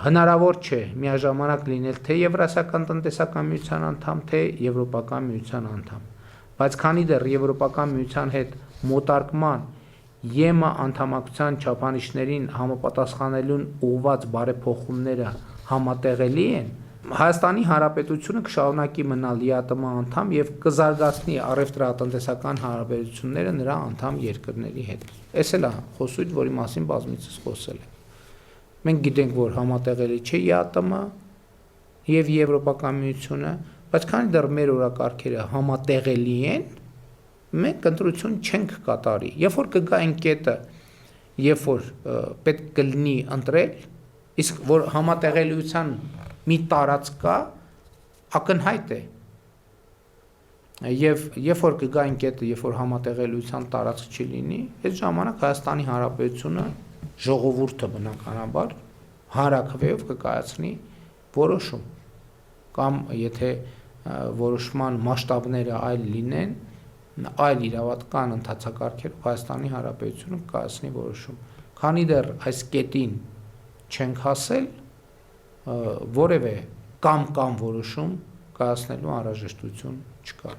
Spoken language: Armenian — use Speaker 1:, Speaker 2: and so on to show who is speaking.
Speaker 1: հնարավոր չէ միաժամանակ լինել թե Եվրասիական տնտեսական միության անդամ, թե Եվրոպական միության անդամ, բայց քանի դեռ Եվրոպական միության հետ մոտարկման ԵՄ անդամակցության չափանիշներին համապատասխանելուն ուղղված բարեփոխումները համատեղելի են, Հայաստանի Հանրապետությունը կշարունակի մնալ ԵԱՏՄ անդամ եւ կզարգացնի առևտրատնտեսական հարաբերությունները նրա անդամ երկրների հետ։ Էս էլ է խոսույթ, որի մասին բազմիցս խոսել եմ։ Մենք գիտենք, որ համատեղելի չէ ԵԱՏՄ եւ Եվրոպական միությունը, բայց քանի դեռ մեր օրակարգերը համատեղելի են, մենք ընտրություն չենք կատարի։ Երբ որ կգա այն կետը, երբ որ պետք կլինի ընտրել, իսկ որ համատեղելիության մի տարածք կա, ակնհայտ է։ Եվ երբ որ կգա այն կետը, երբ որ համատեղելիության տարածք չի լինի, այս ժամանակ Հայաստանի Հանրապետությունը ժողովուրդը բնականաբար հանրաքվեով կկայացնի որոշում, կամ եթե որոշման մասշտաբները այլ լինեն, այլ իրավական ընթացակարգերով Հայաստանի Հանրապետությունը կկայացնի որոշում։ Քանի դեռ այս կետին չենք հասել, որևէ կամ որոշում կայացնելու անհրաժեշտություն չկա։